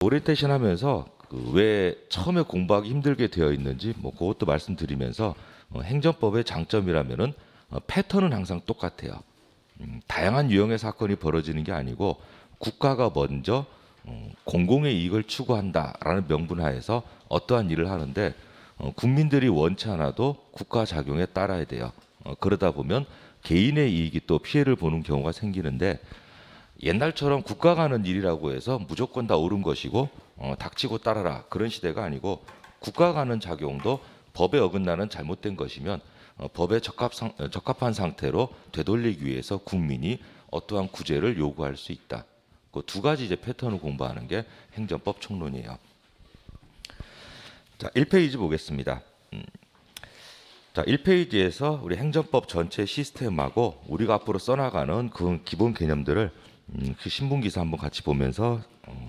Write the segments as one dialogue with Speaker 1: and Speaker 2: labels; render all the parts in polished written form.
Speaker 1: 오리엔테이션 하면서 왜 처음에 공부하기 힘들게 되어 있는지 뭐 그것도 말씀드리면서 행정법의 장점이라면은 패턴은 항상 똑같아요. 다양한 유형의 사건이 벌어지는 게 아니고 국가가 먼저 공공의 이익을 추구한다라는 명분 하에서 어떠한 일을 하는데 국민들이 원치 않아도 국가 작용에 따라야 돼요. 그러다 보면 개인의 이익이 또 피해를 보는 경우가 생기는데 옛날처럼 국가가 하는 일이라고 해서 무조건 다 옳은 것이고 닥치고 따라라 그런 시대가 아니고 국가가 하는 작용도 법에 어긋나는 잘못된 것이면 법에 적합한 상태로 되돌리기 위해서 국민이 어떠한 구제를 요구할 수 있다. 그 두 가지 이제 패턴을 공부하는 게 행정법 총론이에요. 자, 1페이지 보겠습니다. 자, 1페이지에서 우리 행정법 전체 시스템하고 우리가 앞으로 써나가는 그 기본 개념들을 그 신문 기사 한번 같이 보면서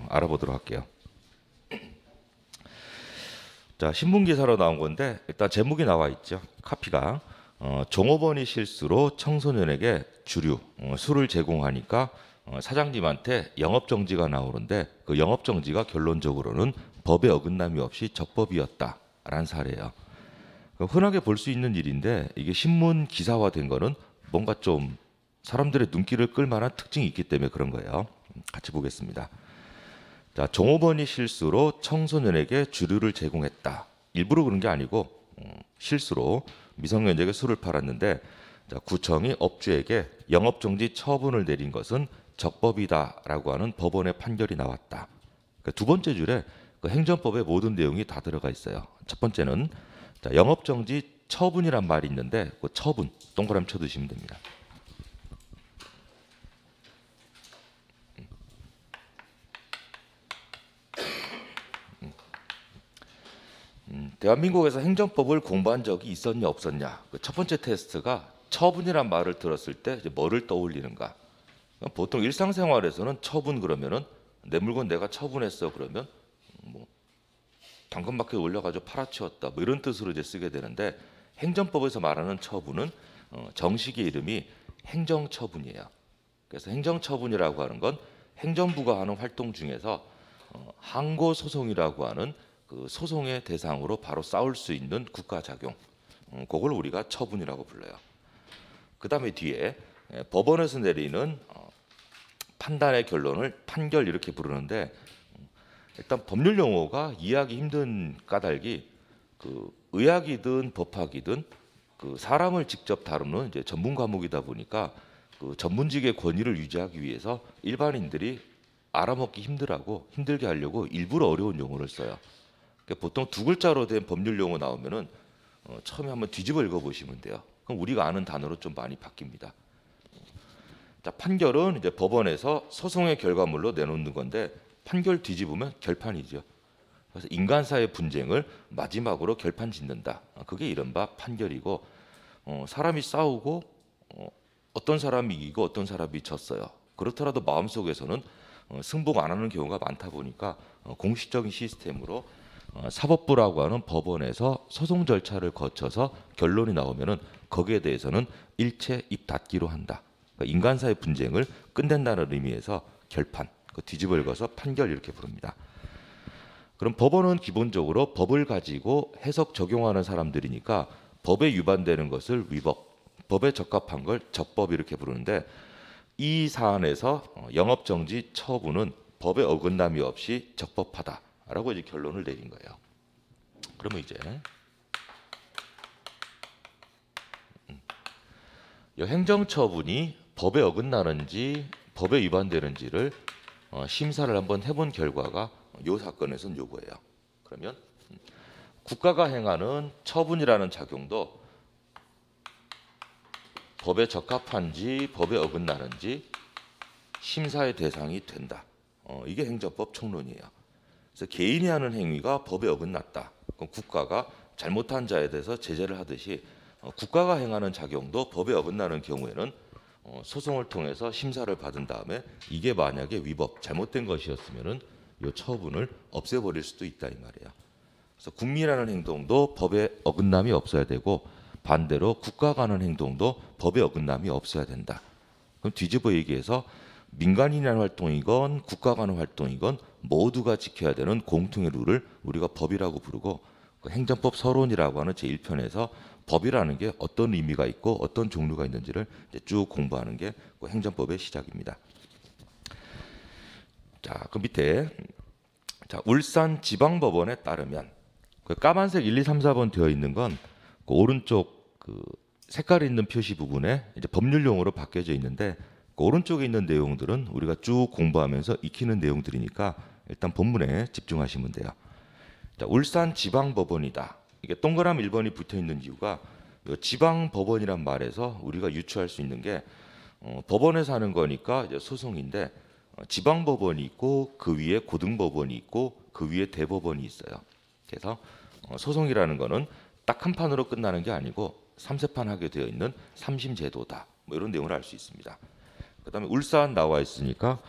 Speaker 1: 알아보도록 할게요. 자, 신문 기사로 나온 건데 일단 제목이 나와 있죠. 카피가 종업원이 실수로 청소년에게 주류 술을 제공하니까 사장님한테 영업 정지가 나오는데 그 영업 정지가 결론적으로는 법에 어긋남이 없이 적법이었다라는 사례예요. 흔하게 볼 수 있는 일인데 이게 신문 기사화된 거는 뭔가 좀 사람들의 눈길을 끌만한 특징이 있기 때문에 그런 거예요. 같이 보겠습니다. 자, 종업원이 실수로 청소년에게 주류를 제공했다. 일부러 그런 게 아니고 실수로 미성년자에게 술을 팔았는데 자, 구청이 업주에게 영업정지 처분을 내린 것은 적법이다라고 하는 법원의 판결이 나왔다. 그러니까 두 번째 줄에 그 행정법의 모든 내용이 다 들어가 있어요. 첫 번째는 자, 영업정지 처분이란 말이 있는데 그 처분 동그라미 쳐두시면 됩니다. 대한민국에서 행정법을 공부한 적이 있었냐 없었냐. 그 첫 번째 테스트가 처분이란 말을 들었을 때 이제 뭐를 떠올리는가. 보통 일상생활에서는 처분 그러면은 내 물건 내가 처분했어 그러면 뭐 당근마켓에 올려가지고 팔아치웠다 뭐 이런 뜻으로 이제 쓰게 되는데 행정법에서 말하는 처분은 정식의 이름이 행정처분이에요. 그래서 행정처분이라고 하는 건 행정부가 하는 활동 중에서 항고소송이라고 하는 그 소송의 대상으로 바로 싸울 수 있는 국가작용, 그걸 우리가 처분이라고 불러요. 그 다음에 뒤에 법원에서 내리는 판단의 결론을 판결 이렇게 부르는데 일단 법률 용어가 이해하기 힘든 까닭이 그 의학이든 법학이든 그 사람을 직접 다루는 이제 전문 과목이다 보니까 그 전문직의 권위를 유지하기 위해서 일반인들이 알아먹기 힘들게 하려고 일부러 어려운 용어를 써요. 그러니까 보통 두 글자로 된 법률 용어 나오면은 처음에 한번 뒤집어 읽어보시면 돼요. 그럼 우리가 아는 단어로 좀 많이 바뀝니다. 자, 판결은 이제 법원에서 소송의 결과물로 내놓는 건데 판결 뒤집으면 결판이죠. 그래서 인간사의 분쟁을 마지막으로 결판 짓는다. 그게 이른바 판결이고 사람이 싸우고 어떤 사람이 이기고 어떤 사람이 졌어요. 그렇더라도 마음속에서는 승복 안 하는 경우가 많다 보니까 공식적인 시스템으로 사법부라고 하는 법원에서 소송 절차를 거쳐서 결론이 나오면은 거기에 대해서는 일체 입 닫기로 한다. 그러니까 인간사의 분쟁을 끝낸다는 의미에서 결판, 그 뒤집어 읽어서 판결 이렇게 부릅니다. 그럼 법원은 기본적으로 법을 가지고 해석 적용하는 사람들이니까 법에 위반되는 것을 위법, 법에 적합한 걸 적법 이렇게 부르는데 이 사안에서 영업정지 처분은 법에 어긋남이 없이 적법하다라고 이제 결론을 내린 거예요. 그러면 이제 이 행정처분이 법에 어긋나는지 법에 위반되는지를 심사를 한번 해본 결과가 이 사건에서는 요거예요. 그러면 국가가 행하는 처분이라는 작용도 법에 적합한지 법에 어긋나는지 심사의 대상이 된다. 이게 행정법 총론이에요. 그래서 개인이 하는 행위가 법에 어긋났다. 그럼 국가가 잘못한 자에 대해서 제재를 하듯이 국가가 행하는 작용도 법에 어긋나는 경우에는 소송을 통해서 심사를 받은 다음에 이게 만약에 위법, 잘못된 것이었으면은 이 처분을 없애버릴 수도 있다 이 말이에요. 그래서 국민이라는 행동도 법에 어긋남이 없어야 되고 반대로 국가가 하는 행동도 법에 어긋남이 없어야 된다. 그럼 뒤집어 얘기해서 민간인이라는 활동이건 국가가 하는 활동이건 모두가 지켜야 되는 공통의 룰을 우리가 법이라고 부르고, 그 행정법 서론이라고 하는 제1편에서 법이라는 게 어떤 의미가 있고 어떤 종류가 있는지를 이제 쭉 공부하는 게 그 행정법의 시작입니다. 자, 그 밑에 자, 울산지방법원에 따르면 그 까만색 1, 2, 3, 4번 되어 있는 건 그 오른쪽 그 색깔이 있는 표시 부분에 이제 법률용어로 바뀌어져 있는데, 그 오른쪽에 있는 내용들은 우리가 쭉 공부하면서 익히는 내용들이니까 일단 본문에 집중하시면 돼요. 자, 울산지방법원이다. 이게 동그라미 1번이 붙어 있는 이유가 이 지방법원이란 말에서 우리가 유추할 수 있는 게 법원에서 하는 거니까 이제 소송인데, 지방법원이 있고 그 위에 고등법원이 있고 그 위에 대법원이 있어요. 그래서 소송이라는 거는 딱 한 판으로 끝나는 게 아니고 3세판 하게 되어 있는 삼심제도다. 뭐 이런 내용을 알 수 있습니다. 그다음에 울산 나와 있으니까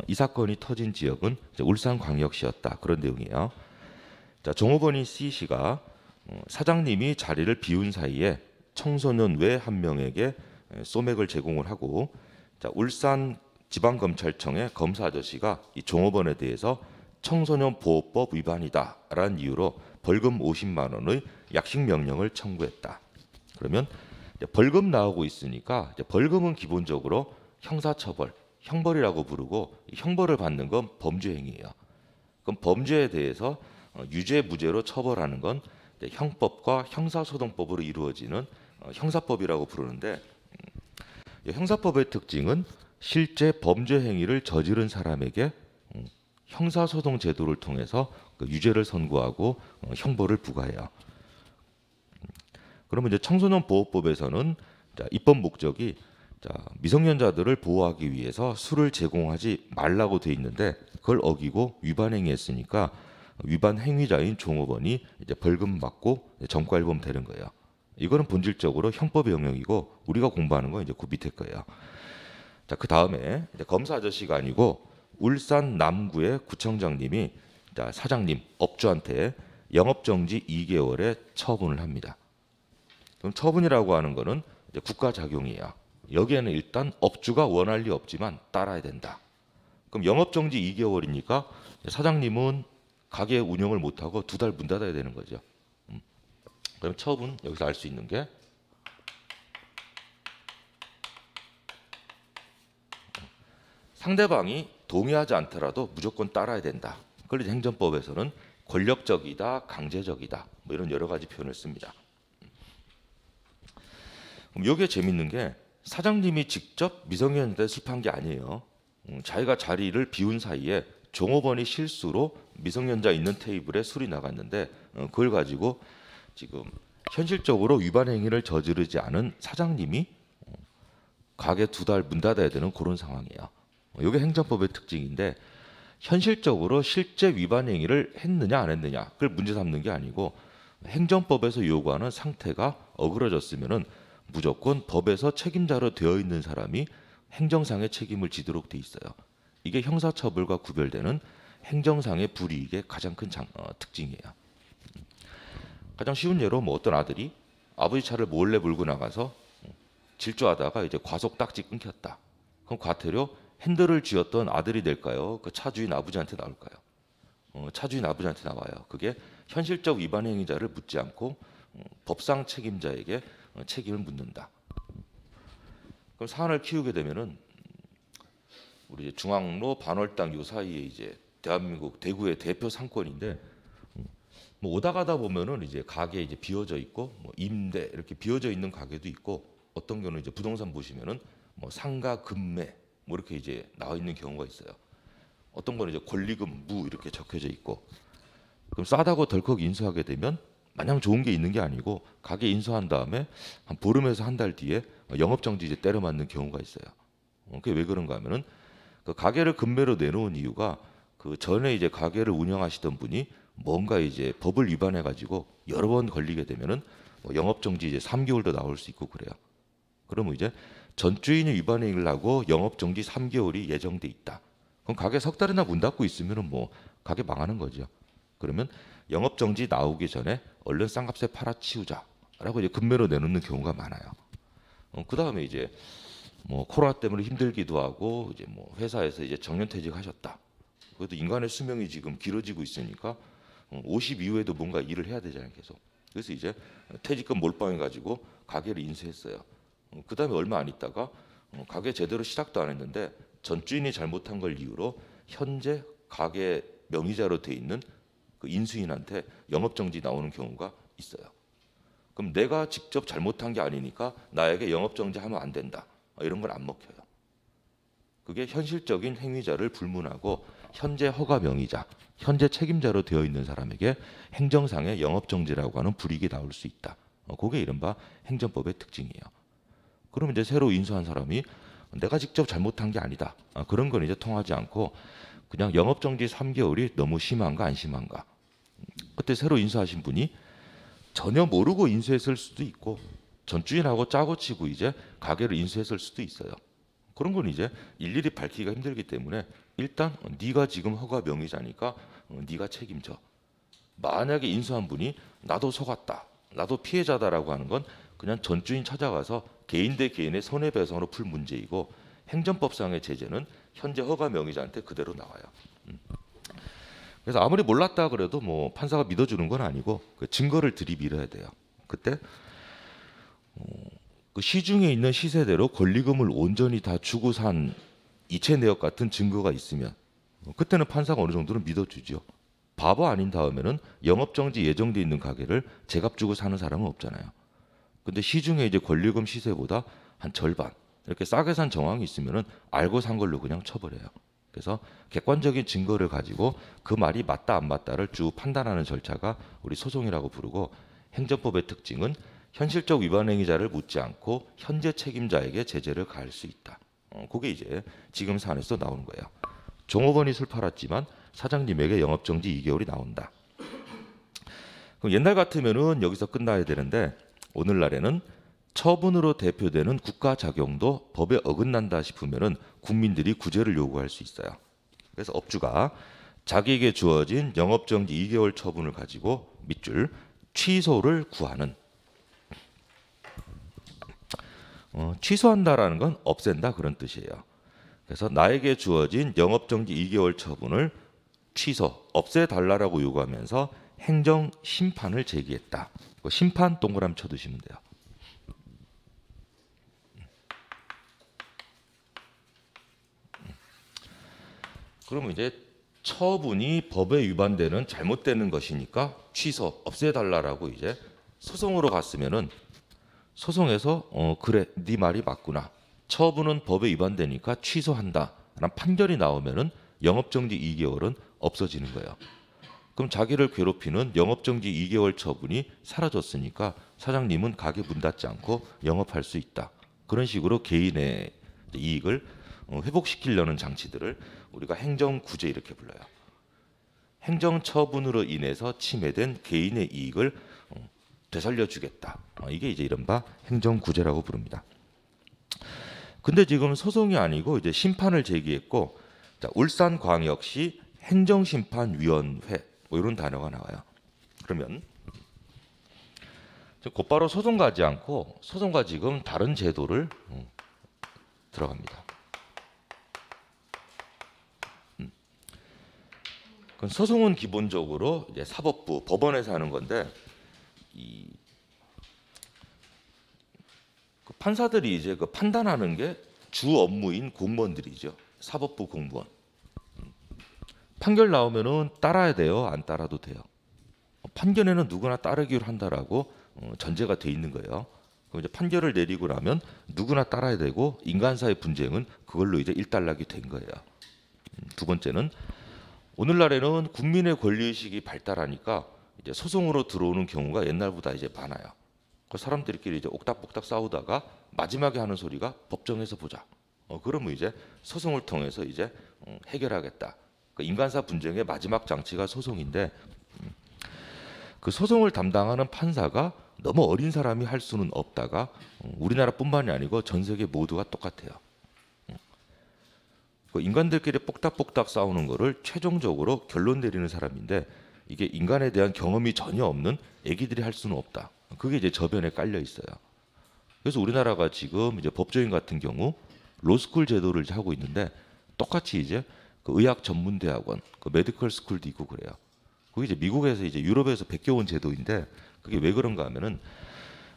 Speaker 1: 이 사건이 터진 지역은 이제 울산광역시였다. 그런 내용이에요. 자, 종업원인 C 씨가 사장님이 자리를 비운 사이에 청소년 외 한 명에게 소맥을 제공을 하고, 자, 울산 지방검찰청의 검사 아저씨가 이 종업원에 대해서 청소년 보호법 위반이다라는 이유로 벌금 50만 원의 약식 명령을 청구했다. 그러면 이제 벌금 나오고 있으니까 이제 벌금은 기본적으로 형사처벌, 형벌이라고 부르고, 형벌을 받는 건 범죄 행위예요. 그럼 범죄에 대해서 유죄 무죄로 처벌하는 건 형법과 형사소송법으로 이루어지는 형사법이라고 부르는데, 형사법의 특징은 실제 범죄 행위를 저지른 사람에게 형사소송 제도를 통해서 그 유죄를 선고하고 형벌을 부과해요. 그러면 이제 청소년 보호법에서는 자, 입법 목적이 자, 미성년자들을 보호하기 위해서 술을 제공하지 말라고 돼 있는데, 그걸 어기고 위반 행위했으니까 위반 행위자인 종업원이 이제 벌금 받고 전과일범 되는 거예요. 이거는 본질적으로 형법의 영역이고 우리가 공부하는 건 이제 그 밑에 거예요. 자, 그 다음에 검사 아저씨가 아니고 울산 남구의 구청장님이 자, 사장님, 업주한테 영업정지 2개월의 처분을 합니다. 그럼 처분이라고 하는 거는 이제 국가작용이에요. 여기에는 일단 업주가 원할 리 없지만 따라야 된다. 그럼 영업정지 2개월이니까 사장님은 가게 운영을 못하고 2달 문 닫아야 되는 거죠. 그럼 처분 여기서 알 수 있는 게 상대방이 동의하지 않더라도 무조건 따라야 된다. 그걸 이제 행정법에서는 권력적이다, 강제적이다, 뭐 이런 여러 가지 표현을 씁니다. 그럼 여기에 재밌는 게 사장님이 직접 미성년자한테 술판 게 아니에요. 자기가 자리를 비운 사이에 종업원이 실수로 미성년자 있는 테이블에 술이 나갔는데 그걸 가지고 지금 현실적으로 위반 행위를 저지르지 않은 사장님이 가게 2달 문 닫아야 되는 그런 상황이에요. 이게 행정법의 특징인데, 현실적으로 실제 위반 행위를 했느냐 안 했느냐 그걸 문제 삼는 게 아니고, 행정법에서 요구하는 상태가 어그러졌으면은 무조건 법에서 책임자로 되어 있는 사람이 행정상의 책임을 지도록 돼 있어요. 이게 형사처벌과 구별되는 행정상의 불이익의 가장 큰 특징이에요. 가장 쉬운 예로 뭐 어떤 아들이 아버지 차를 몰래 몰고 나가서 질주하다가 이제 과속 딱지 끊겼다. 그럼 과태료 핸들을 쥐었던 아들이 될까요? 그 차 주인 아버지한테 나올까요? 차 주인 아버지한테 나와요. 그게 현실적 위반 행위자를 묻지 않고 법상 책임자에게 책임을 묻는다. 그럼 사안을 키우게 되면은 우리 이제 중앙로 반월당 요 사이에 이제 대한민국 대구의 대표 상권인데, 뭐 오다 가다 보면은 이제 가게 이제 비어져 있고 뭐 임대 이렇게 비어져 있는 가게도 있고, 어떤 경우는 이제 부동산 보시면은 뭐 상가 금매 뭐 이렇게 이제 나와 있는 경우가 있어요. 어떤 거는 이제 권리금 무 이렇게 적혀져 있고. 그럼 싸다고 덜컥 인수하게 되면 마냥 좋은 게 있는 게 아니고, 가게 인수한 다음에 한 보름에서 한 달 뒤에 영업정지 이제 때려 맞는 경우가 있어요. 그게 왜 그런가 하면은 그 가게를 금매로 내놓은 이유가 그 전에 이제 가게를 운영하시던 분이 뭔가 이제 법을 위반해 가지고 여러 번 걸리게 되면은 뭐 영업정지 이제 3개월도 나올 수 있고 그래요. 그러면 이제 전 주인이 위반 행위를 하고 영업정지 3개월이 예정돼 있다. 그럼 가게 석 달이나 문 닫고 있으면은 뭐 가게 망하는 거죠. 그러면 영업정지 나오기 전에 얼른 싼 값에 팔아치우자라고 이제 금매로 내놓는 경우가 많아요. 그 다음에 이제 뭐 코로나 때문에 힘들기도 하고 이제 뭐 회사에서 이제 정년퇴직하셨다. 그래도 인간의 수명이 지금 길어지고 있으니까 50 이후에도 뭔가 일을 해야 되잖아요, 계속. 그래서 이제 퇴직금 몰빵해 가지고 가게를 인수했어요. 그다음에 얼마 안 있다가 가게 제대로 시작도 안 했는데 전 주인이 잘못한 걸 이유로 현재 가게 명의자로 돼 있는 그 인수인한테 영업정지 나오는 경우가 있어요. 그럼 내가 직접 잘못한 게 아니니까 나에게 영업정지하면 안 된다. 이런 건 안 먹혀요. 그게 현실적인 행위자를 불문하고 현재 허가 명의자, 현재 책임자로 되어 있는 사람에게 행정상의 영업정지라고 하는 불이익이 나올 수 있다. 그게 이른바 행정법의 특징이에요. 그럼 이제 새로 인수한 사람이 내가 직접 잘못한 게 아니다. 그런 건 이제 통하지 않고 그냥 영업정지 3개월이 너무 심한가 안 심한가. 그때 새로 인수하신 분이 전혀 모르고 인수했을 수도 있고 전주인하고 짜고 치고 이제 가게를 인수했을 수도 있어요. 그런 건 이제 일일이 밝히기가 힘들기 때문에 일단 네가 지금 허가 명의자니까 네가 책임져. 만약에 인수한 분이 나도 속았다, 나도 피해자다라고 하는 건 그냥 전주인 찾아가서 개인 대 개인의 손해배상으로 풀 문제이고 행정법상의 제재는 현재 허가 명의자한테 그대로 나와요. 그래서 아무리 몰랐다 그래도 뭐 판사가 믿어주는 건 아니고 그 증거를 들이밀어야 돼요. 그때 그 시중에 있는 시세대로 권리금을 온전히 다 주고 산 이체 내역 같은 증거가 있으면 그때는 판사가 어느 정도는 믿어주죠. 바보 아닌 다음에는 영업정지 예정돼 있는 가게를 제값 주고 사는 사람은 없잖아요. 근데 시중에 이제 권리금 시세보다 한 절반 이렇게 싸게 산 정황이 있으면은 알고 산 걸로 그냥 쳐버려요. 그래서 객관적인 증거를 가지고 그 말이 맞다 안 맞다를 쭉 판단하는 절차가 우리 소송이라고 부르고 행정법의 특징은 현실적 위반 행위자를 묻지 않고 현재 책임자에게 제재를 가할 수 있다. 그게 이제 지금 사안에서 나오는 거예요. 종업원이 술 팔았지만 사장님에게 영업정지 2개월이 나온다. 그럼 옛날 같으면은 여기서 끝나야 되는데 오늘날에는 처분으로 대표되는 국가작용도 법에 어긋난다 싶으면은 국민들이 구제를 요구할 수 있어요. 그래서 업주가 자기에게 주어진 영업정지 2개월 처분을 가지고 밑줄 취소를 구하는 취소한다라는 건 없앤다 그런 뜻이에요. 그래서 나에게 주어진 영업정지 2개월 처분을 취소, 없애달라고 요구하면서 행정심판을 제기했다. 심판 동그라미 쳐두시면 돼요. 그러면 이제 처분이 법에 위반되는 잘못되는 것이니까 취소, 없애달라라고 이제 소송으로 갔으면은 소송에서 그래 네 말이 맞구나. 처분은 법에 위반되니까 취소한다. 라는 판결이 나오면은 영업정지 2개월은 없어지는 거예요. 그럼 자기를 괴롭히는 영업정지 2개월 처분이 사라졌으니까 사장님은 가게 문 닫지 않고 영업할 수 있다. 그런 식으로 개인의 이익을 회복시키려는 장치들을 우리가 행정구제 이렇게 불러요. 행정처분으로 인해서 침해된 개인의 이익을 되살려주겠다. 이게 이제 이른바 행정구제라고 부릅니다. 근데 지금 소송이 아니고 이제 심판을 제기했고, 자, 울산광역시 행정심판위원회 뭐 이런 단어가 나와요. 그러면 곧바로 소송 가지 않고 소송과 지금 다른 제도를 들어갑니다. 그럼 소송은 기본적으로 이제 사법부, 법원에서 하는 건데 그 판사들이 이제 그 판단하는 게 주 업무인 공무원들이죠. 사법부 공무원. 판결 나오면은 따라야 돼요, 안 따라도 돼요. 판결에는 누구나 따르기로 한다라고 전제가 돼 있는 거예요. 그럼 이제 판결을 내리고 나면 누구나 따라야 되고 인간사의 분쟁은 그걸로 이제 일단락이 된 거예요. 두 번째는 오늘날에는 국민의 권리의식이 발달하니까 이제 소송으로 들어오는 경우가 옛날보다 이제 많아요. 그 사람들끼리 이제 옥닥복닥 싸우다가 마지막에 하는 소리가 법정에서 보자. 그러면 이제 소송을 통해서 이제 해결하겠다. 그 인간사 분쟁의 마지막 장치가 소송인데 그 소송을 담당하는 판사가 너무 어린 사람이 할 수는 없다가 우리나라뿐만이 아니고 전 세계 모두가 똑같아요. 그 인간들끼리 뽁닥뽁닥 싸우는 거를 최종적으로 결론 내리는 사람인데 이게 인간에 대한 경험이 전혀 없는 애기들이 할 수는 없다. 그게 이제 저변에 깔려 있어요. 그래서 우리나라가 지금 이제 법조인 같은 경우 로스쿨 제도를 하고 있는데 똑같이 이제 그 그 의학 전문 대학원, 그 메디컬 스쿨도 있고 그래요. 그게 이제 미국에서 이제 유럽에서 베껴온 제도인데 그게 왜 그런가 하면은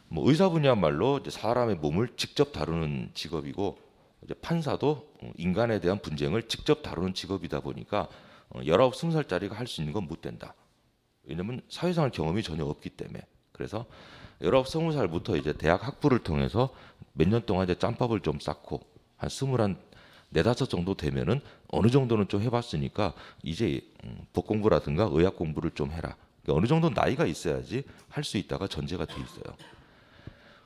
Speaker 1: 뭐 의사 분야말로 이제 사람의 몸을 직접 다루는 직업이고 이제 판사도 인간에 대한 분쟁을 직접 다루는 직업이다 보니까 19, 20살짜리가 할 수 있는 건 못 된다. 왜냐면 사회생활 경험이 전혀 없기 때문에. 그래서 19, 20살부터 이제 대학 학부를 통해서 몇 년 동안 이제 짬밥을 좀 쌓고 한 21, 4, 5 정도 되면은 어느 정도는 좀 해봤으니까 이제 법 공부라든가 의학 공부를 좀 해라. 그러니까 어느 정도 나이가 있어야지 할 수 있다가 전제가 돼 있어요.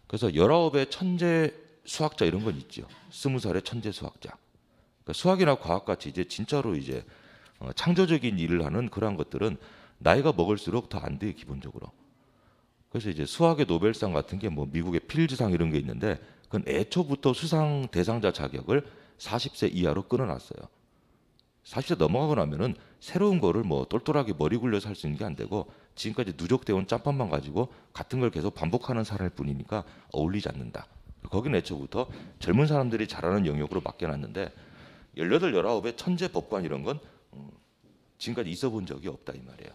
Speaker 1: 그래서 19의 천재 수학자 이런 건 있죠. 20살의 천재 수학자. 그러니까 수학이나 과학같이 이제 진짜로 이제 창조적인 일을 하는 그러한 것들은 나이가 먹을수록 더 안 돼요, 기본적으로. 그래서 이제 수학의 노벨상 같은 게 뭐 미국의 필즈상 이런 게 있는데 그건 애초부터 수상 대상자 자격을 40세 이하로 끊어놨어요. 40세 넘어가고 나면은 새로운 거를 뭐 똘똘하게 머리 굴려서 할 수 있는 게 안 되고 지금까지 누적되어 온 짬밥만 가지고 같은 걸 계속 반복하는 사람일 뿐이니까 어울리지 않는다. 거기는 애초부터 젊은 사람들이 잘하는 영역으로 맡겨놨는데 18, 19의 천재 법관 이런 건 지금까지 있어 본 적이 없다 이 말이에요.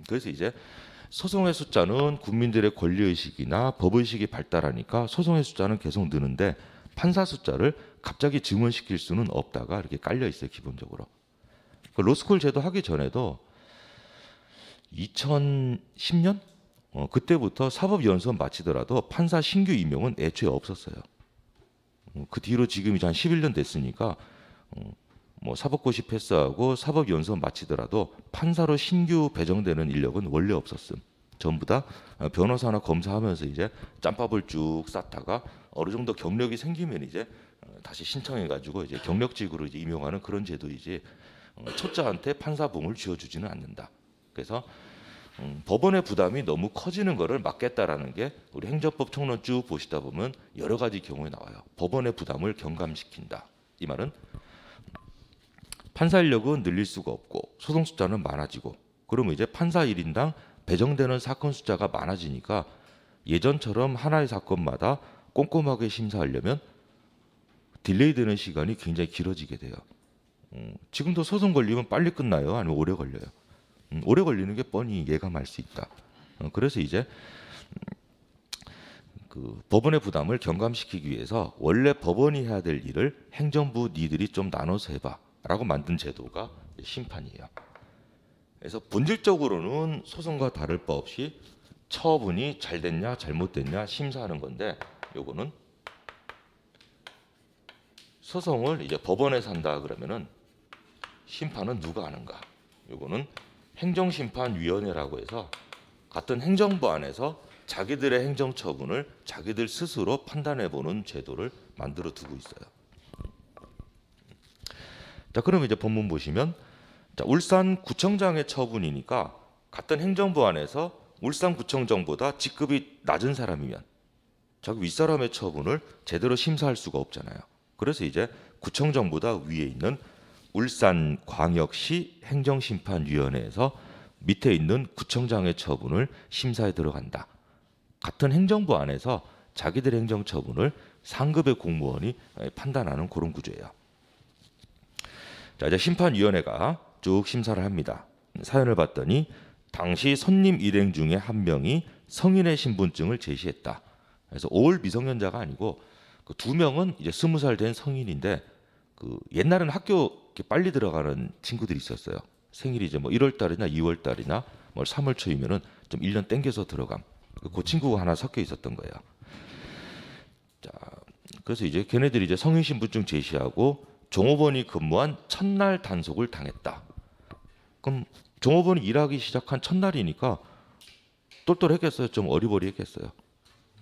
Speaker 1: 그래서 이제 소송의 숫자는 국민들의 권리의식이나 법의식이 발달하니까 소송의 숫자는 계속 느는데 판사 숫자를 갑자기 증원시킬 수는 없다가 이렇게 깔려 있어요, 기본적으로. 그 로스쿨 제도 하기 전에도 2010년 그때부터 사법연수원 마치더라도 판사 신규 임용은 애초에 없었어요. 그 뒤로 지금 이제 한 11년 됐으니까 뭐 사법고시 패스하고 사법연수원 마치더라도 판사로 신규 배정되는 인력은 원래 없었음. 전부 다 변호사나 검사하면서 이제 짬밥을 쭉 쌓다가 어느 정도 경력이 생기면 이제 다시 신청해가지고 이제 경력직으로 이제 임용하는 그런 제도이지 초짜한테 판사봉을 쥐어주지는 않는다. 그래서 법원의 부담이 너무 커지는 거를 막겠다라는 게 우리 행정법 총론 쭉 보시다 보면 여러 가지 경우에 나와요. 법원의 부담을 경감시킨다. 이 말은 판사 인력은 늘릴 수가 없고 소송 숫자는 많아지고 그러면 이제 판사 1인당 배정되는 사건 숫자가 많아지니까 예전처럼 하나의 사건마다 꼼꼼하게 심사하려면 딜레이 되는 시간이 굉장히 길어지게 돼요. 지금도 소송 걸리면 빨리 끝나요? 아니면 오래 걸려요? 오래 걸리는 게 뻔히 예감할 수 있다. 그래서 이제 그 법원의 부담을 경감시키기 위해서 원래 법원이 해야 될 일을 행정부 니들이 좀 나눠서 해봐라고 만든 제도가 심판이에요. 그래서 본질적으로는 소송과 다를 바 없이 처분이 잘 됐냐 잘못됐냐 심사하는 건데 요거는 소송을 이제 법원에서 한다 그러면은 심판은 누가 하는가? 요거는 행정심판위원회라고 해서 같은 행정부 안에서 자기들의 행정처분을 자기들 스스로 판단해보는 제도를 만들어 두고 있어요. 자, 그럼 이제 본문 보시면 자, 울산구청장의 처분이니까 같은 행정부 안에서 울산구청장보다 직급이 낮은 사람이면 자기 윗사람의 처분을 제대로 심사할 수가 없잖아요. 그래서 이제 구청장보다 위에 있는 울산광역시 행정심판위원회에서 밑에 있는 구청장의 처분을 심사에 들어간다. 같은 행정부 안에서 자기들의 행정처분을 상급의 공무원이 판단하는 그런 구조예요. 자, 이제 심판위원회가 쭉 심사를 합니다. 사연을 봤더니 당시 손님 일행 중에 한 명이 성인의 신분증을 제시했다. 그래서 5월 미성년자가 아니고 그 2명은 이제 20살 된 성인인데 그 옛날에는 학교 이렇게 빨리 들어가는 친구들이 있었어요. 생일이 이제 뭐 1월 달이나 2월 달이나 뭐 3월 초이면은 좀 1년 땡겨서 들어감. 그 친구가 하나 섞여 있었던 거예요. 자, 그래서 이제 걔네들이 이제 성인 신분증 제시하고 종업원이 근무한 첫날 단속을 당했다. 그럼 종업원이 일하기 시작한 첫날이니까 똘똘했겠어요? 좀 어리버리했겠어요?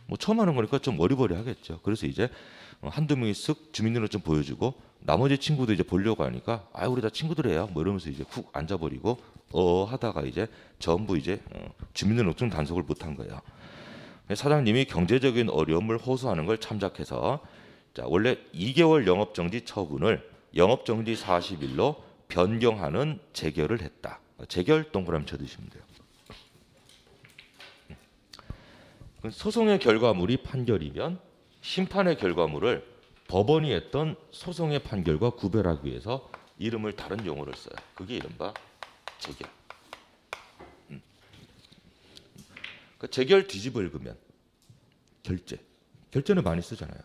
Speaker 1: 뭐 처음 하는 거니까 좀 어리버리하겠죠. 그래서 이제 한두 명이 쓱 주민등록 좀 보여주고 나머지 친구도 이제 보려고 하니까 아 우리 다 친구들이에요. 뭐 이러면서 이제 훅 앉아버리고 하다가 이제 전부 이제 주민등록증 단속을 못한 거예요. 사장님이 경제적인 어려움을 호소하는 걸 참작해서 자 원래 2개월 영업정지 처분을 영업정지 40일로 변경하는 재결을 했다. 재결 동그라미 쳐주시면 돼요. 소송의 결과물이 판결이면 심판의 결과물을 법원이 했던 소송의 판결과 구별하기 위해서 이름을 다른 용어를 써요. 그게 이른바 재결. 그 재결 뒤집어 읽으면 결제. 결제는 많이 쓰잖아요.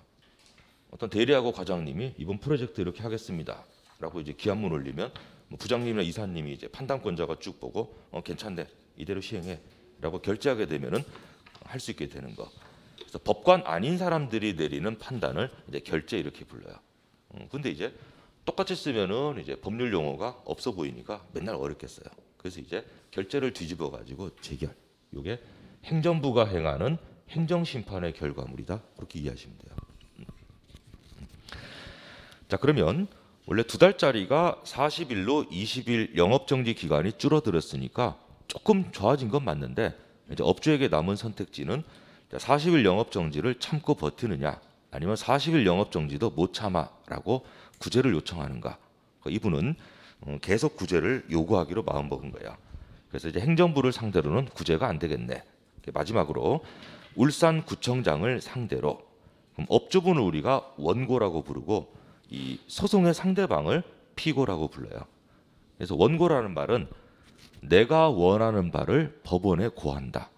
Speaker 1: 어떤 대리하고 과장님이 이번 프로젝트 이렇게 하겠습니다라고 이제 기한문 올리면 뭐 부장님이나 이사님이 이제 판단권자가 쭉 보고 괜찮네 이대로 시행해라고 결제하게 되면은 할 수 있게 되는 거. 그래서 법관 아닌 사람들이 내리는 판단을 이제 결제 이렇게 불러요. 근데 이제 똑같이 쓰면은 이제 법률 용어가 없어 보이니까 맨날 어렵겠어요. 그래서 이제 결제를 뒤집어 가지고 재결. 이게 행정부가 행하는 행정심판의 결과물이다. 그렇게 이해하시면 돼요. 자, 그러면 원래 2달짜리가 40일로 20일 영업정지 기간이 줄어들었으니까 조금 좋아진 건 맞는데 이제 업주에게 남은 선택지는 40일 영업정지를 참고 버티느냐 아니면 40일 영업정지도 못 참아라고 구제를 요청하는가. 이분은 계속 구제를 요구하기로 마음먹은 거예요. 그래서 이제 행정부를 상대로는 구제가 안 되겠네. 마지막으로 울산구청장을 상대로 그럼 업주분을 우리가 원고라고 부르고 이 소송의 상대방을 피고라고 불러요. 그래서 원고라는 말은 내가 원하는 바를 법원에 고한다.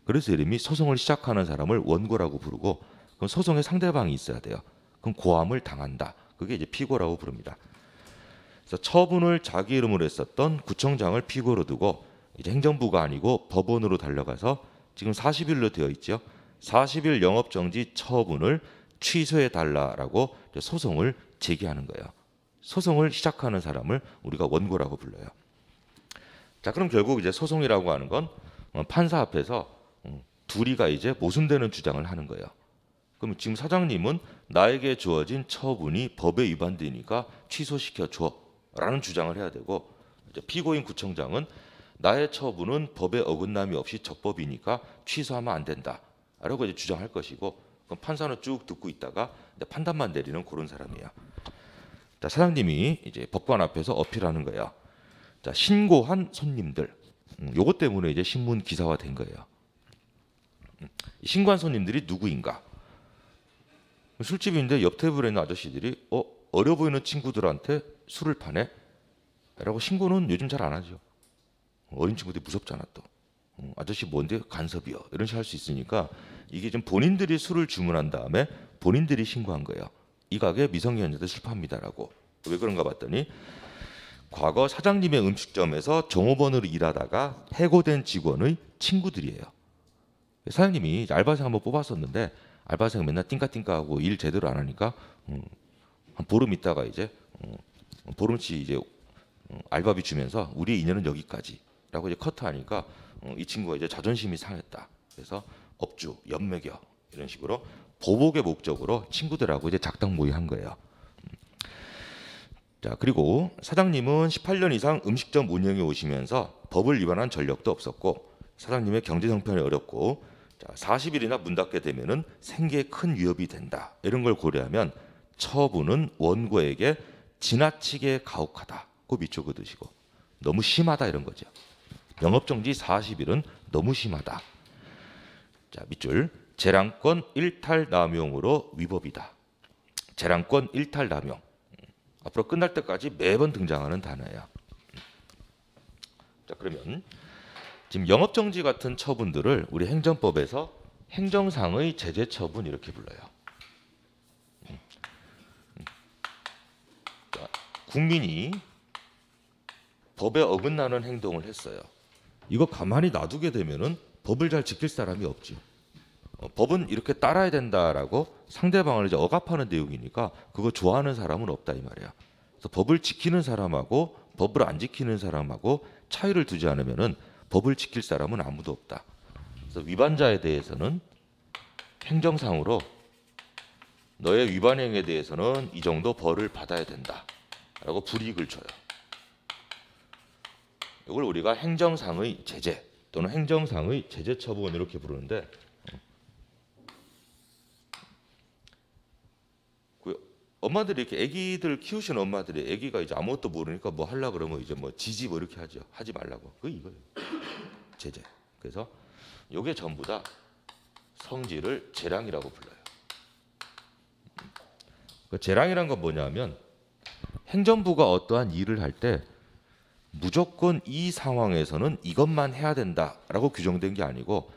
Speaker 1: 그래서 이름이 소송을 시작하는 사람을 원고라고 부르고 그럼 소송의 상대방이 있어야 돼요. 그럼 고함을 당한다. 그게 이제 피고라고 부릅니다. 그래서 처분을 자기 이름으로 했었던 구청장을 피고로 두고 이제 행정부가 아니고 법원으로 달려가서 지금 40일로 되어 있죠. 40일 영업정지 처분을 취소해 달라라고 소송을 제기하는 거예요. 소송을 시작하는 사람을 우리가 원고라고 불러요. 자, 그럼 결국 이제 소송이라고 하는 건 판사 앞에서 둘이가 이제 모순되는 주장을 하는 거예요. 그럼 지금 사장님은 나에게 주어진 처분이 법에 위반되니까 취소시켜 줘라는 주장을 해야 되고 이제 피고인 구청장은 나의 처분은 법에 어긋남이 없이 적법이니까 취소하면 안 된다라고 이제 주장할 것이고 그럼 판사는 쭉 듣고 있다가 이제 판단만 내리는 그런 사람이에요. 자, 사장님이 이제 법관 앞에서 어필하는 거예요. 자, 신고한 손님들, 요것 때문에 이제 신문 기사화 된 거예요. 신고한 손님들이 누구인가? 술집인데 옆 테이블에 있는 아저씨들이 어려 보이는 친구들한테 술을 파네? 라고 신고는 요즘 잘 안 하죠. 어린 친구들이 무섭잖아 또. 아저씨 뭔데? 간섭이요. 이런 식으로 할 수 있으니까 이게 좀 본인들이 술을 주문한 다음에 본인들이 신고한 거예요. 이 가게 미성년자들 술 팝니다라고. 왜 그런가 봤더니 과거 사장님의 음식점에서 종업원으로 일하다가 해고된 직원의 친구들이에요. 사장님이 알바생 한번 뽑았었는데 알바생 맨날 띵까띵까하고 일 제대로 안 하니까 한 보름 있다가 이제 보름치 이제 알바비 주면서 우리의 인연은 여기까지라고 이제 커트하니까 이 친구가 이제 자존심이 상했다. 그래서 업주 연맥여 이런 식으로 보복의 목적으로 친구들하고 이제 작당 모의한 거예요. 자, 그리고 사장님은 18년 이상 음식점 운영에 오시면서 법을 위반한 전력도 없었고 사장님의 경제 형편이 어렵고 40일이나 문 닫게 되면은 생계에 큰 위협이 된다. 이런 걸 고려하면 처분은 원고에게 지나치게 가혹하다고 밑줄 그으시고 너무 심하다 이런 거죠. 영업정지 40일은 너무 심하다. 자, 밑줄 재량권 일탈 남용으로 위법이다. 재량권 일탈 남용. 앞으로 끝날 때까지 매번 등장하는 단어예요. 자, 그러면 지금 영업정지 같은 처분들을 우리 행정법에서 행정상의 제재처분 이렇게 불러요. 자, 국민이 법에 어긋나는 행동을 했어요. 이거 가만히 놔두게 되면은 법을 잘 지킬 사람이 없죠. 법은 이렇게 따라야 된다라고 상대방을 이제 억압하는 내용이니까 그거 좋아하는 사람은 없다 이 말이야. 그래서 법을 지키는 사람하고 법을 안 지키는 사람하고 차이를 두지 않으면은 법을 지킬 사람은 아무도 없다. 그래서 위반자에 대해서는 행정상으로 너의 위반 행위에 대해서는 이 정도 벌을 받아야 된다라고 불이익을 줘요. 이걸 우리가 행정상의 제재 또는 행정상의 제재처분 이렇게 부르는데 엄마들이 이렇게 아기들 키우시는 엄마들이 아기가 이제 아무것도 모르니까 뭐 하려 그러면 이제 뭐 지지 뭐 이렇게 하죠. 하지 말라고. 그 이거예요. 제재. 그래서 요게 전부 다 성질을 재량이라고 불러요. 그 재량이란 건 뭐냐면 행정부가 어떠한 일을 할 때 무조건 이 상황에서는 이것만 해야 된다라고 규정된 게 아니고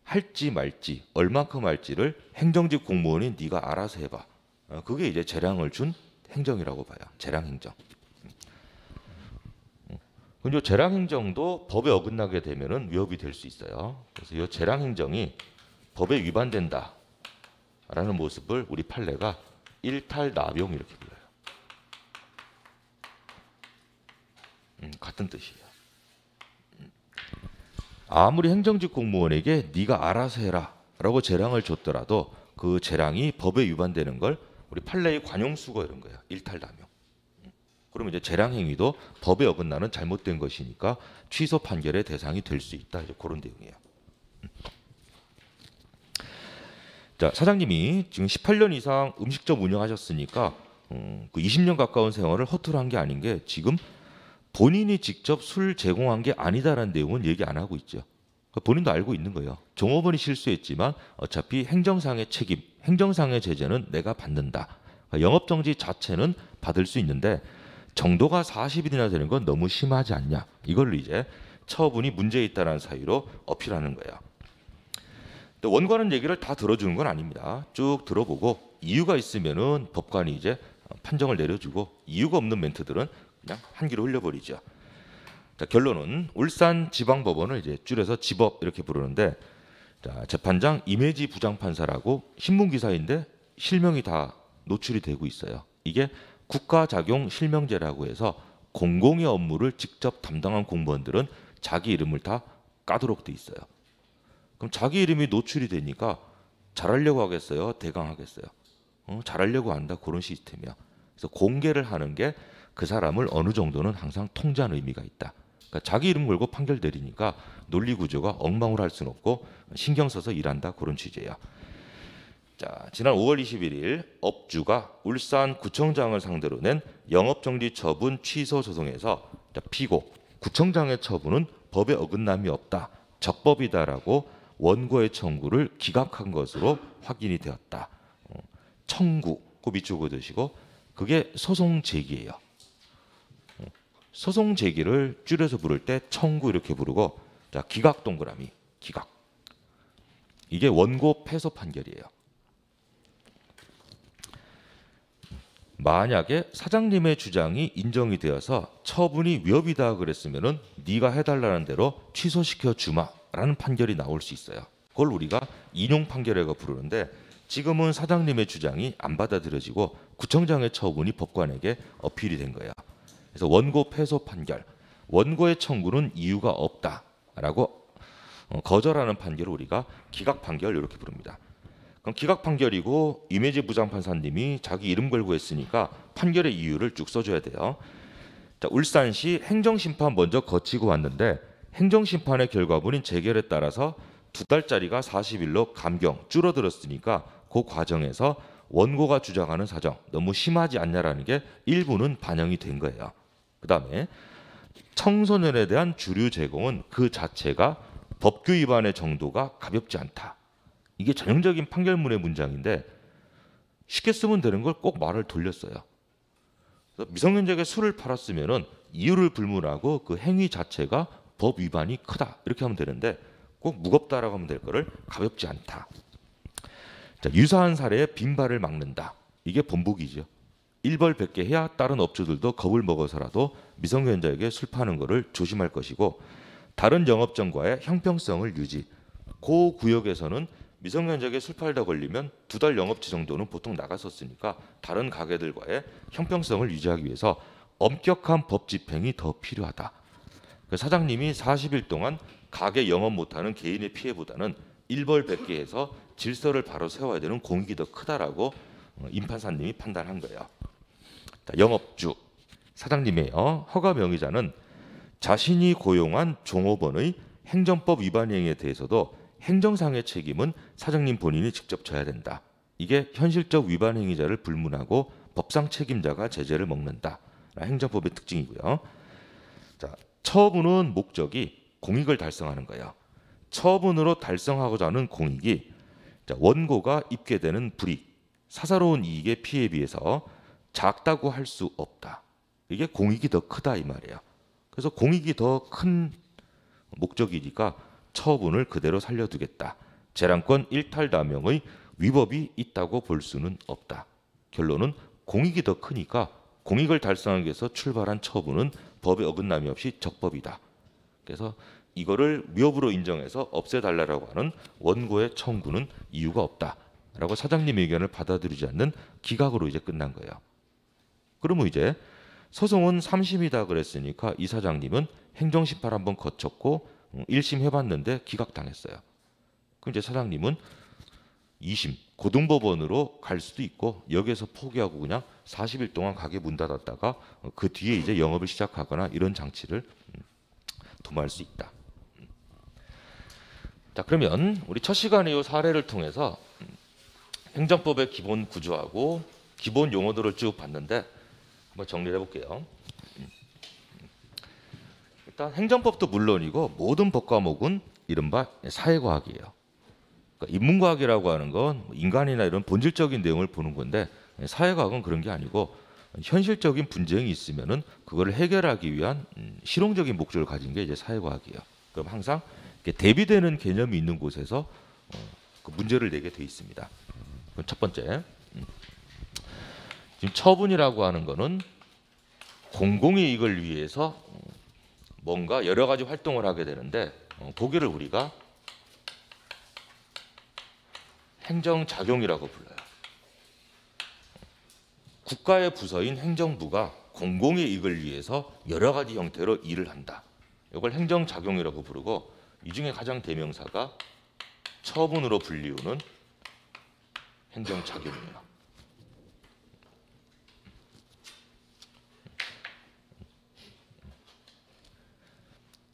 Speaker 1: 할지 말지 얼만큼 할지를 행정직 공무원인 네가 알아서 해봐. 그게 이제 재량을 준 행정이라고 봐요. 재량 행정. 근데 재량 행정도 법에 어긋나게 되면은 위협이 될 수 있어요. 그래서 이 재량 행정이 법에 위반된다라는 모습을 우리 판례가 일탈납용 이렇게 불러요. 같은 뜻이에요. 아무리 행정직 공무원에게 네가 알아서 해라라고 재량을 줬더라도 그 재량이 법에 위반되는 걸 우리 판례의 관용수거 이런 거예요. 일탈남용. 그러면 이제 재량 행위도 법에 어긋나는 잘못된 것이니까 취소 판결의 대상이 될 수 있다. 이제 그런 내용이에요. 자, 사장님이 지금 18년 이상 음식점 운영하셨으니까 그 20년 가까운 세월을 허투루 한 게 아닌 게 지금 본인이 직접 술 제공한 게 아니다라는 내용은 얘기 안 하고 있죠. 본인도 알고 있는 거예요. 종업원이 실수했지만 어차피 행정상의 책임, 행정상의 제재는 내가 받는다. 영업정지 자체는 받을 수 있는데 정도가 40일이나 되는 건 너무 심하지 않냐. 이걸로 이제 처분이 문제 있다는 사유로 어필하는 거예요. 원고하는 얘기를 다 들어주는 건 아닙니다. 쭉 들어보고 이유가 있으면은 법관이 이제 판정을 내려주고 이유가 없는 멘트들은 그냥 한기로 흘려버리죠. 자, 결론은 울산지방법원을 이제 줄여서 지법 이렇게 부르는데, 자, 재판장 임혜지 부장판사라고 신문 기사인데 실명이 다 노출이 되고 있어요. 이게 국가작용 실명제라고 해서 공공의 업무를 직접 담당한 공무원들은 자기 이름을 다 까도록 돼 있어요. 그럼 자기 이름이 노출이 되니까 잘하려고 하겠어요? 대강하겠어요? 잘하려고 한다. 그런 시스템이야. 그래서 공개를 하는 게 그 사람을 어느 정도는 항상 통제하는 의미가 있다. 그러니까 자기 이름 걸고 판결 내리니까 논리 구조가 엉망으로 할 수는 없고 신경 써서 일한다. 그런 취지예요. 자, 지난 5월 21일 업주가 울산구청장을 상대로 낸 영업정지 처분 취소 소송에서 피고 구청장의 처분은 법에 어긋남이 없다. 적법이다라고 원고의 청구를 기각한 것으로 확인이 되었다. 청구, 그 밑줄고 드시고 그게 소송 제기예요. 소송 제기를 줄여서 부를 때 청구 이렇게 부르고, 자, 기각 동그라미, 기각. 이게 원고 패소 판결이에요. 만약에 사장님의 주장이 인정이 되어서 처분이 위협이다 그랬으면은 네가 해달라는 대로 취소시켜 주마라는 판결이 나올 수 있어요. 그걸 우리가 인용 판결이라고 부르는데 지금은 사장님의 주장이 안 받아들여지고 구청장의 처분이 법관에게 어필이 된 거예요. 그래서 원고 패소 판결, 원고의 청구는 이유가 없다라고 거절하는 판결을 우리가 기각 판결 이렇게 부릅니다. 그럼 기각 판결이고 임혜지 부장판사님이 자기 이름 걸고 했으니까 판결의 이유를 쭉 써줘야 돼요. 자, 울산시 행정심판 먼저 거치고 왔는데 행정심판의 결과물인 재결에 따라서 2달짜리가 40일로 감경 줄어들었으니까 그 과정에서 원고가 주장하는 사정 너무 심하지 않냐라는 게 일부는 반영이 된 거예요. 그 다음에 청소년에 대한 주류 제공은 그 자체가 법규 위반의 정도가 가볍지 않다. 이게 전형적인 판결문의 문장인데 쉽게 쓰면 되는 걸 꼭 말을 돌렸어요. 그래서 미성년자에게 술을 팔았으면은 이유를 불문하고 그 행위 자체가 법 위반이 크다 이렇게 하면 되는데 꼭 무겁다라고 하면 될 거를 가볍지 않다. 자, 유사한 사례의 빈발을 막는다. 이게 본보기죠. 일벌백계 해야 다른 업주들도 겁을 먹어서라도 미성년자에게 술 파는 거를 조심할 것이고 다른 영업점과의 형평성을 유지. 그 구역에서는 미성년자에게 술 팔다 걸리면 2달 영업치 정도는 보통 나갔었으니까 다른 가게들과의 형평성을 유지하기 위해서 엄격한 법 집행이 더 필요하다. 사장님이 40일 동안 가게 영업 못하는 개인의 피해보다는 일벌백계해서 질서를 바로 세워야 되는 공익이 더 크다라고 임판사님이 판단한 거예요. 자, 영업주 사장님이에요. 허가 명의자는 자신이 고용한 종업원의 행정법 위반 행위에 대해서도 행정상의 책임은 사장님 본인이 직접 져야 된다. 이게 현실적 위반 행위자를 불문하고 법상 책임자가 제재를 먹는다. 행정법의 특징이고요. 자, 처분은 목적이 공익을 달성하는 거예요. 처분으로 달성하고자 하는 공익이 원고가 입게 되는 불이익, 사사로운 이익의 피해에 비해서 작다고 할 수 없다. 이게 공익이 더 크다 이 말이에요. 그래서 공익이 더 큰 목적이니까 처분을 그대로 살려두겠다. 재량권 일탈남용의 위법이 있다고 볼 수는 없다. 결론은 공익이 더 크니까 공익을 달성하기 위해서 출발한 처분은 법에 어긋남이 없이 적법이다. 그래서 이거를 위법으로 인정해서 없애달라고 하는 원고의 청구는 이유가 없다라고 사장님의 의견을 받아들이지 않는 기각으로 이제 끝난 거예요. 그러면 이제 소송은 3심이다 그랬으니까 이 사장님은 행정심판 한번 거쳤고 1심 해봤는데 기각당했어요. 그럼 이제 사장님은 2심 고등법원으로 갈 수도 있고 여기에서 포기하고 그냥 40일 동안 가게 문 닫았다가 그 뒤에 이제 영업을 시작하거나 이런 장치를 도모할 수 있다. 자, 그러면 우리 첫 시간에 이 사례를 통해서 행정법의 기본 구조하고 기본 용어들을 쭉 봤는데 한번 정리를 해볼게요. 일단 행정법도 물론이고 모든 법 과목은 이른바 사회과학이에요. 그러니까 인문과학이라고 하는 건 인간이나 이런 본질적인 내용을 보는 건데 사회과학은 그런 게 아니고 현실적인 분쟁이 있으면은 그거를 해결하기 위한 실용적인 목적을 가진 게 이제 사회과학이에요. 그럼 항상 대비되는 개념이 있는 곳에서 그 문제를 내게 돼 있습니다. 그럼 첫 번째, 지금 처분이라고 하는 거는 공공의 이익을 위해서 뭔가 여러 가지 활동을 하게 되는데 거기를 우리가 행정작용이라고 불러요. 국가의 부서인 행정부가 공공의 이익을 위해서 여러 가지 형태로 일을 한다. 이걸 행정작용이라고 부르고 이 중에 가장 대명사가 처분으로 불리우는 행정작용이에요.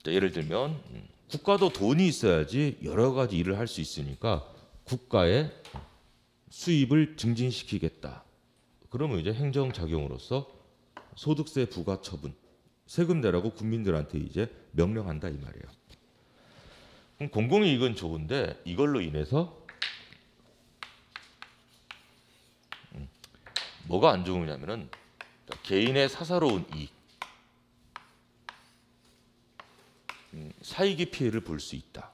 Speaker 1: 자, 예를 들면 국가도 돈이 있어야지 여러 가지 일을 할 수 있으니까 국가의 수입을 증진시키겠다. 그러면 이제 행정작용으로서 소득세 부과 처분, 세금 내라고 국민들한테 이제 명령한다 이 말이에요. 그럼 공공이익은 좋은데 이걸로 인해서 뭐가 안 좋으냐면은 개인의 사사로운 이익, 사익의 피해를 볼 수 있다.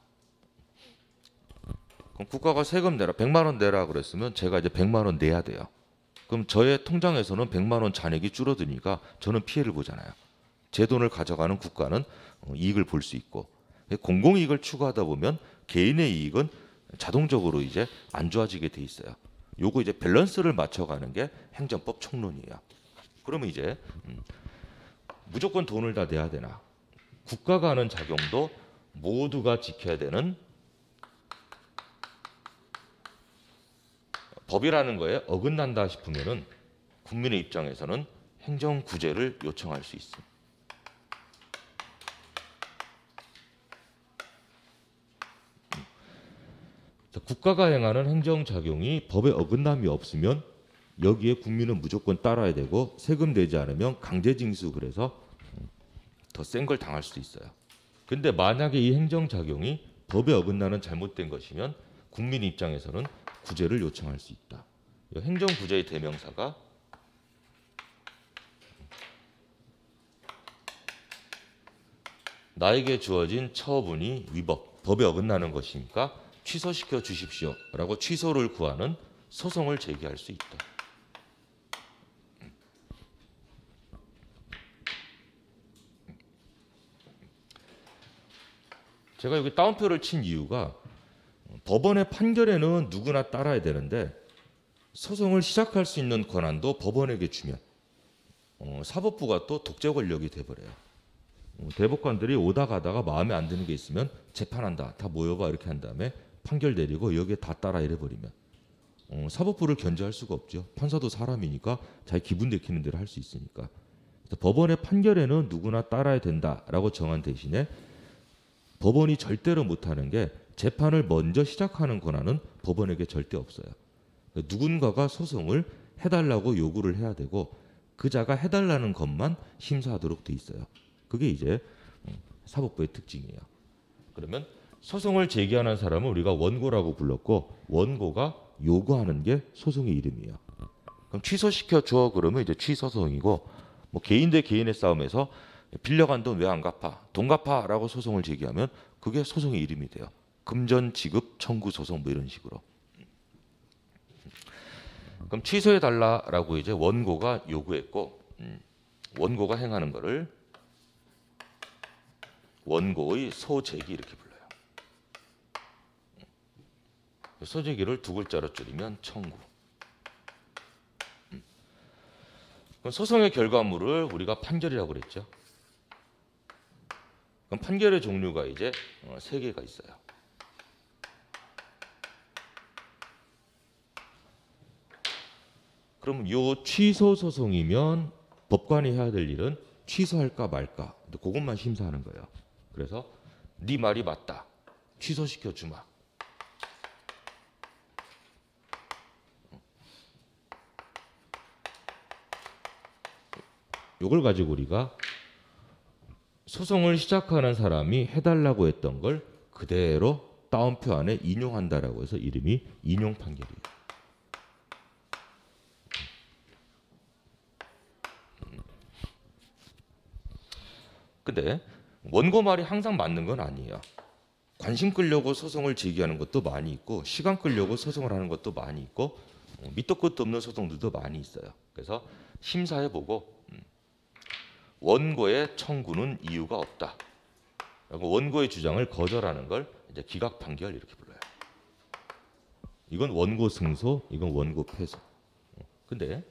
Speaker 1: 그럼 국가가 세금 내라, 100만 원 내라 그랬으면 제가 이제 100만 원 내야 돼요. 그럼 저의 통장에서는 100만 원 잔액이 줄어드니까 저는 피해를 보잖아요. 제 돈을 가져가는 국가는 이익을 볼 수 있고 공공이익을 추구하다 보면 개인의 이익은 자동적으로 이제 안 좋아지게 돼 있어요. 요거 이제 밸런스를 맞춰가는 게 행정법 총론이에요. 그러면 이제 무조건 돈을 다 내야 되나? 국가가 하는 작용도 모두가 지켜야 되는 법이라는 거에 어긋난다 싶으면은 국민의 입장에서는 행정구제를 요청할 수 있습니다. 국가가 행하는 행정작용이 법에 어긋남이 없으면 여기에 국민은 무조건 따라야 되고 세금 내지 않으면 강제징수 그래서 더 센 걸 당할 수도 있어요. 근데 만약에 이 행정작용이 법에 어긋나는 잘못된 것이면 국민 입장에서는 구제를 요청할 수 있다. 행정구제의 대명사가 나에게 주어진 처분이 위법, 법에 어긋나는 것이니까 취소시켜 주십시오라고 취소를 구하는 소송을 제기할 수 있다. 제가 여기 따옴표를 친 이유가 법원의 판결에는 누구나 따라야 되는데 소송을 시작할 수 있는 권한도 법원에게 주면 사법부가 또 독재 권력이 돼버려요. 대법관들이 오다 가다가 마음에 안 드는 게 있으면 재판한다. 다 모여봐 이렇게 한 다음에 판결 내리고 여기에 다 따라 이래버리면 사법부를 견제할 수가 없죠. 판사도 사람이니까 자기 기분 내키는 대로 할 수 있으니까. 법원의 판결에는 누구나 따라야 된다라고 정한 대신에 법원이 절대로 못하는 게 재판을 먼저 시작하는 권한은 법원에게 절대 없어요. 누군가가 소송을 해달라고 요구를 해야 되고 그자가 해달라는 것만 심사하도록 돼 있어요. 그게 이제 사법부의 특징이에요. 그러면 소송을 제기하는 사람은 우리가 원고라고 불렀고 원고가 요구하는 게 소송의 이름이에요. 그럼 취소시켜 줘 그러면 이제 취소소송이고 뭐 개인 대 개인의 싸움에서 빌려간 돈 왜 안 갚아? 돈 갚아라고 소송을 제기하면 그게 소송의 이름이 돼요. 금전 지급 청구 소송 뭐 이런 식으로. 그럼 취소해 달라라고 이제 원고가 요구했고 원고가 행하는 거를 원고의 소제기 이렇게 불러요. 소제기를 두 글자로 줄이면 청구. 그럼 소송의 결과물을 우리가 판결이라고 그랬죠. 그럼 판결의 종류가 이제 세 개가 있어요. 그럼 요 취소 소송이면 법관이 해야 될 일은 취소할까 말까. 그것만 심사하는 거예요. 그래서 네 말이 맞다. 취소시켜 주마. 요걸 가지고 우리가 소송을 시작하는 사람이 해달라고 했던 걸 그대로 따옴표 안에 인용한다라고 해서 이름이 인용 판결이에요. 근데 원고 말이 항상 맞는 건 아니에요. 관심 끌려고 소송을 제기하는 것도 많이 있고 시간 끌려고 소송을 하는 것도 많이 있고 밑도 끝도 없는 소송들도 많이 있어요. 그래서 심사해보고 원고의 청구는 이유가 없다. 원고의 주장을 거절하는 걸 이제 기각 판결 이렇게 불러요. 이건 원고 승소, 이건 원고 패소. 근데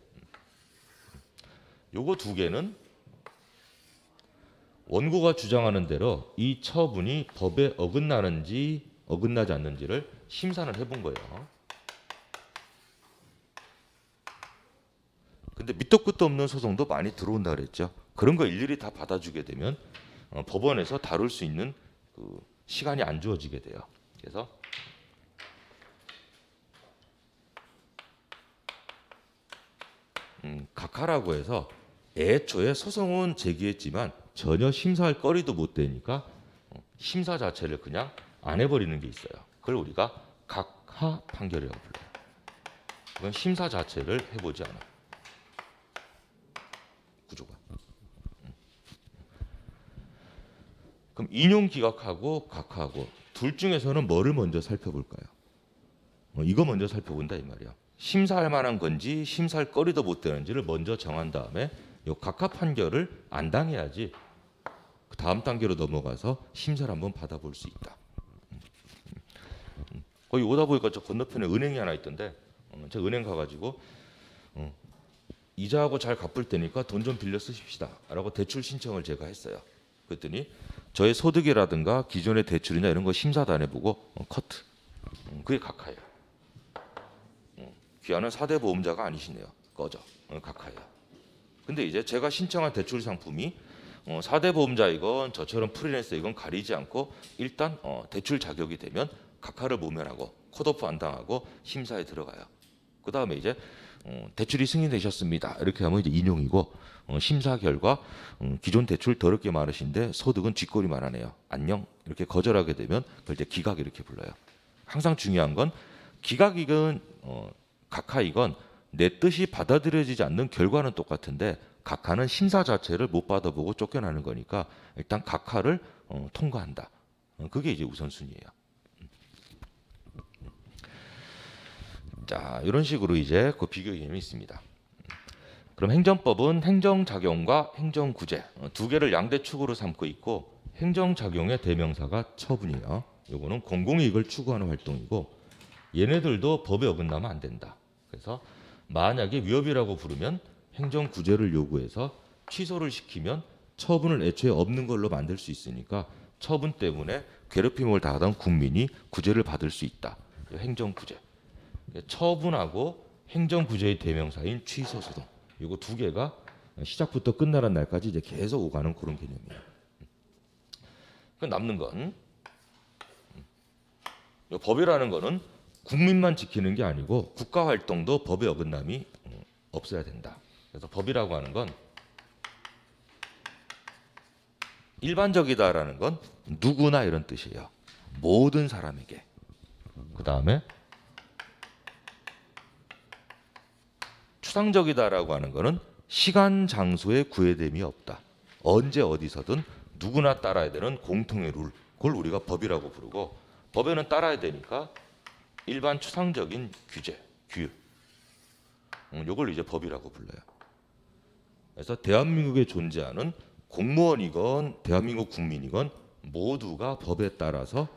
Speaker 1: 요거 두 개는 원고가 주장하는 대로 이 처분이 법에 어긋나는지 어긋나지 않는지를 심사를 해본 거예요. 근데 밑도 끝도 없는 소송도 많이 들어온다 그랬죠. 그런 거 일일이 다 받아주게 되면 법원에서 다룰 수 있는 그 시간이 안 주어지게 돼요. 그래서 각하라고 해서 애초에 소송은 제기했지만 전혀 심사할 거리도 못 되니까 심사 자체를 그냥 안 해버리는 게 있어요. 그걸 우리가 각하 판결이라고 불러요. 이건 심사 자체를 해보지 않아. 구조가. 그럼 인용 기각하고 각하하고 둘 중에서는 뭐를 먼저 살펴볼까요? 이거 먼저 살펴본다 이 말이야. 심사할 만한 건지 심사할 거리도 못 되는지를 먼저 정한 다음에 이 각하 판결을 안 당해야지 그 다음 단계로 넘어가서 심사를 한번 받아볼 수 있다. 거기 오다 보니까 저 건너편에 은행이 하나 있던데 제가 은행 가가지고 이자하고 잘 갚을 테니까 돈 좀 빌려 쓰십시다 라고 대출 신청을 제가 했어요. 그랬더니 저의 소득이라든가 기존의 대출이나 이런 거 심사도 안 해보고 커트. 그게 각하예요. 귀하는 4대 보험자가 아니시네요. 꺼져. 각하예요. 근데 이제 제가 신청한 대출 상품이 4대 보험자이건 저처럼 프리랜서 이건 가리지 않고 일단 대출 자격이 되면 각하를 모면하고 컷오프 안 당하고 심사에 들어가요. 그 다음에 이제 대출이 승인되셨습니다. 이렇게 하면 이제 인용이고 심사 결과 기존 대출 더럽게 많으신데 소득은 쥐꼬리만 하네요. 안녕. 이렇게 거절하게 되면 그걸 이제 기각 이렇게 불러요. 항상 중요한 건 기각이건 각하이건 내 뜻이 받아들여지지 않는 결과는 똑같은데 각하는 심사 자체를 못 받아보고 쫓겨나는 거니까 일단 각하를 통과한다. 그게 이제 우선순위예요. 자, 이런 식으로 이제 그 비교 개념이 있습니다. 그럼 행정법은 행정작용과 행정구제 두 개를 양대 축으로 삼고 있고 행정작용의 대명사가 처분이에요. 요거는 공공이익을 추구하는 활동이고 얘네들도 법에 어긋나면 안 된다. 그래서 만약에 위협이라고 부르면 행정구제를 요구해서 취소를 시키면 처분을 애초에 없는 걸로 만들 수 있으니까 처분 때문에 괴롭힘을 당하던 국민이 구제를 받을 수 있다. 행정구제. 처분하고 행정구제의 대명사인 취소소송. 이거 두 개가 시작부터 끝나는 날까지 이제 계속 오가는 그런 개념이에요. 남는 건 법이라는 거는 국민만 지키는 게 아니고 국가 활동도 법의 어긋남이 없어야 된다. 그래서 법이라고 하는 건 일반적이다라는 건 누구나 이런 뜻이에요. 모든 사람에게. 그 다음에 추상적이다라고 하는 거는 시간 장소에 구애됨이 없다. 언제 어디서든 누구나 따라야 되는 공통의 룰. 그걸 우리가 법이라고 부르고 법에는 따라야 되니까 일반 추상적인 규제, 규율. 이걸 이제 법이라고 불러요. 그래서 대한민국에 존재하는 공무원이건 대한민국 국민이건 모두가 법에 따라서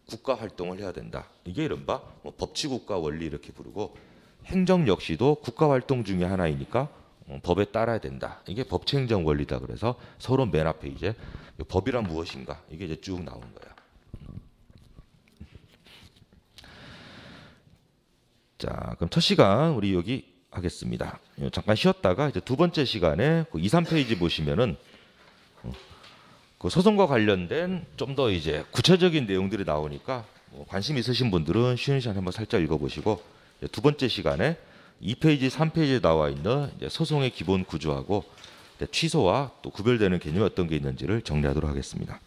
Speaker 1: 국가 활동을 해야 된다. 이게 이른바 법치국가 원리 이렇게 부르고 행정 역시도 국가 활동 중에 하나이니까 법에 따라야 된다. 이게 법치행정 원리다. 그래서 서로 맨 앞에 이제 법이란 무엇인가 이게 이제 쭉 나온 거야. 자, 그럼 첫 시간 우리 여기 하겠습니다. 잠깐 쉬었다가 이제 두 번째 시간에 그 2, 3페이지 보시면은 그 소송과 관련된 좀 더 이제 구체적인 내용들이 나오니까 관심 있으신 분들은 쉬는 시간 한번 살짝 읽어보시고 두 번째 시간에 2페이지, 3페이지에 나와 있는 이제 소송의 기본 구조하고 취소와 또 구별되는 개념이 어떤 게 있는지를 정리하도록 하겠습니다.